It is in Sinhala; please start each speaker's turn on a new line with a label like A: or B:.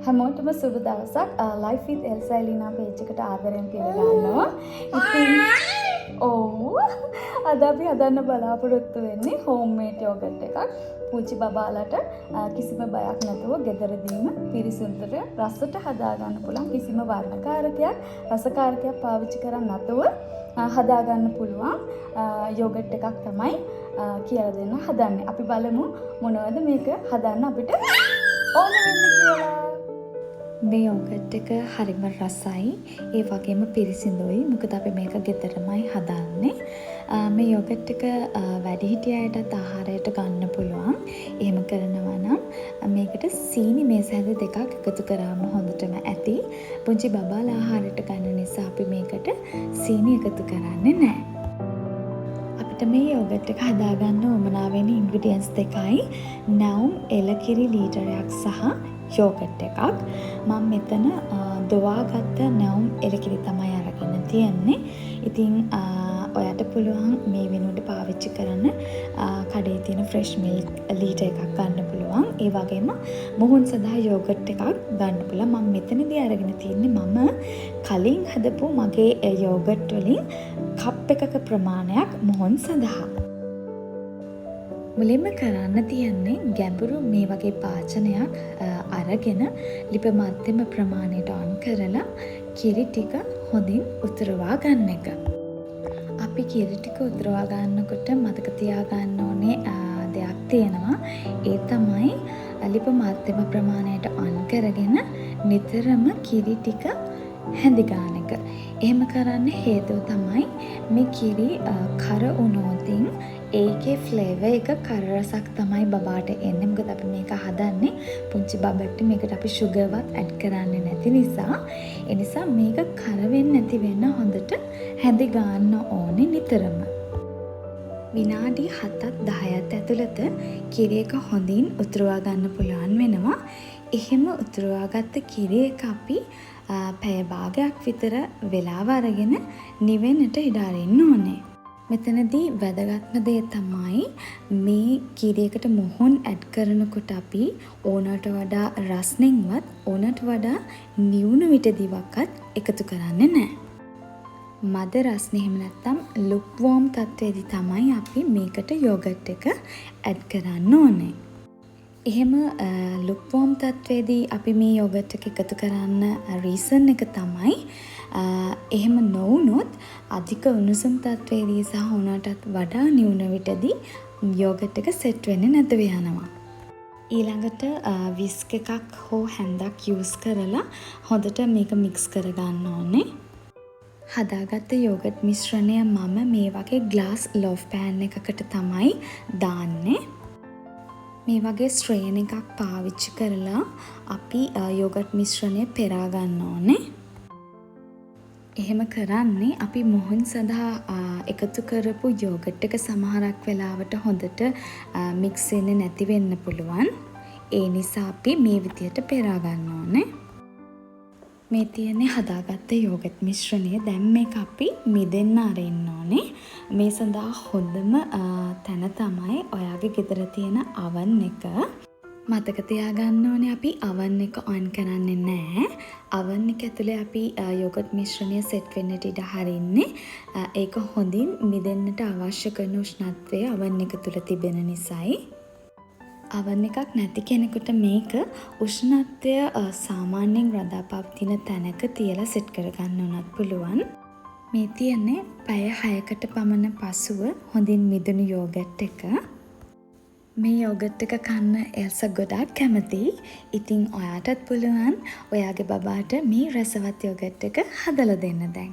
A: හැමෝටම සුබ දවසක්. Life with Elsa Elena page එකට ආදරයෙන් පිළිගන්නවා. ඉතින් අද අපි හදන්න බලාපොරොත්තු වෙන්නේ homemade yogurt එකක්. පුංචි බබාලට කිසිම බයක් නැතුව ගෙදරදීම පිරිසිදුට රසට හදා ගන්න පුළුවන් කිසිම වර්ණකාරකයක් රසකාරකයක් පාවිච්චි කරන්නේ නැතුව හදා ගන්න පුළුවන් yogurt එකක් තමයි කියලා දෙන්න හදන්නේ. අපි බලමු මොනවද මේක හදන්න අපිට ඕන වෙන්නේ කියලා.
B: මේ යෝගට් එක හරිම රසයි. ඒ වගේම පිරිසිදුයි. මොකද අපි මේක ගෙදරමයි හදන්නේ. මේ යෝගට් එක වැඩිහිටියන්ට ආහාරයට ගන්න පුළුවන්. එහෙම කරනවා නම් මේකට සීනි මේසැඳ දෙකක් එකතු කරාම හොඳටම ඇති. පුංචි බබාලා ආහාරයට ගන්න නිසා අපි මේකට සීනි එකතු කරන්නේ නැහැ. අපිට මේ යෝගට් එක හදාගන්න උවමනා වෙන ඉන්ග්‍රීඩියන්ට්ස් දෙකයි. නැවුම් එලකිරි ලීටරයක් සහ යෝගට් එකක්. මම මෙතන දොවාගත්ත නැවුම් එලකිරි තමයි අරගෙන තියෙන්නේ. ඉතින් ඔයාට පුළුවන් මේ වෙනුවට පාවිච්චි කරන්න කඩේ තියෙන ෆ්‍රෙෂ් මිල්ක් ලීටර් එකක් ගන්න පුළුවන්. ඒ වගේම මුහුන් සඳහා යෝගට් එකක් ගන්න පුළුවන්. මම මෙතනදී අරගෙන තියෙන්නේ මම කලින් හදපු මගේ යෝගට් වලින් කප් එකක ප්‍රමාණයක් මුහුන් සඳහා. මුලින්ම කරන්න තියෙන්නේ ගැඹුරු මේ වගේ පාචනයක් අරගෙන ලිප මධ්‍යම ප්‍රමාණයට ඔන් කරලා කිරි ටික හොඳින් උතුරවා ගන්න එක. අපි කිරි ටික උතුරවා ගන්නකොට මතක තියාගන්න ඕනේ දෙයක් තියෙනවා. ඒ තමයි ලිප මධ්‍යම ප්‍රමාණයට ඔන් කරගෙන නිතරම කිරි ටික හැඳි ගන්න එක. එහෙම කරන්න හේතුව තමයි මේ කිරි කර වුණොතින් ඒකේ ෆ්ලේවර් එක කර රසක් තමයි බබාට එන්නේ. මොකද අපි මේක හදන්නේ පුංචි බබෙක්ට මේකට අපි සුගර්වත් ඇඩ් කරන්නේ නැති නිසා. ඒ නිසා මේක කර වෙන්නේ නැති වෙන්න හොඳට හැඳි ගන්න ඕනේ නිතරම. විනාඩි 7ක් 10ක් ඇතුළත කිරි එක හොඳින් උතුරවා ගන්න පුළුවන් වෙනවා. එහෙම උතුරවාගත්ත කිරි එක අපි පැය භාගයක් විතර වෙලාව අරගෙන නිවෙන්නට ඉඩ අරින්න ඕනේ. මෙතනදී වැදගත්ම දේ තමයි මේ කිරියකට මොහොන් ඇඩ් කරනකොට අපි ඕනට වඩා රස්නෙන්වත් ඕනට වඩා නිවුණු විටදීවක්වත් එකතු කරන්නේ නැහැ. මද රස්නේ එහෙම නැත්නම් ලුක්වෝම් තත්ත්වයේදී තමයි අපි මේකට යෝගට් එක ඇඩ් කරන්න ඕනේ. එහෙම ලුක්වෝම් තත්ත්වයේදී අපි මේ යෝගට් එක එකතු කරන්න රීසන් එක තමයි එහෙම නොවුනොත් අධික උණුසුම් තත්ත්වයේදී සහ උණටත් වඩා නිවුන විටදී යෝගට් එක සෙට් වෙන්නේ නැතුව යනවා. ඊළඟට විස්ක් එකක් හෝ හැන්දක් යූස් කරලා හොඳට මේක මික්ස් කරගන්න ඕනේ. හදාගත්ත යෝගට් මිශ්‍රණය මම මේ වගේ ග්ලාස් ලෝෆ් පෑන් එකකට තමයි දාන්නේ. මේ වගේ ස්ට්‍රේන් එකක් පාවිච්චි කරලා අපි යෝගට් මිශ්‍රණය පෙරා ගන්න ඕනේ. එහෙම කරන්නේ අපි මුහුන් සඳහා එකතු කරපු යෝගට් එක සමහරක් වෙලාවට හොඳට මික්ස් වෙන්නේ නැති වෙන්න පුළුවන්. ඒ නිසා අපි මේ විදියට පෙරා ගන්න ඕනේ. මේ තියෙන්නේ හදාගත්ත යෝගට් මිශ්‍රණය. දැන් මේක අපි මිදෙන්න අරින්න ඕනේ. මේ සඳහා හොඳම තැන තමයි ඔයාගේ ගෙදර තියෙන oven එක. මතක තියාගන්න ඕනේ අපි oven එක on කරන්නේ නැහැ. oven එක ඇතුලේ අපි යෝගට් මිශ්‍රණය සෙට් වෙන්නට ඉඩ හරින්නේ. ඒක හොඳින් මිදෙන්නට අවශ්‍ය කරන උෂ්ණත්වය oven එක තුල තිබෙන නිසායි. oven එකක් නැති කෙනෙකුට මේක උෂ්ණත්වය සාමාන්‍යයෙන් රඳාපවතින තැනක තියලා සෙට් කරගන්න උනත් පුළුවන්. මේ තියන්නේ පැය 6කට පමණ පසුව හොඳින් මිදුණු යෝගට් එක. මේ යෝගට් එක කන්න එල්ස ගොඩාක් කැමතියි. ඉතින් ඔයාටත් පුළුවන් ඔයාගේ බබාට මේ රසවත් යෝගට් එක හදලා දෙන්න දැන්.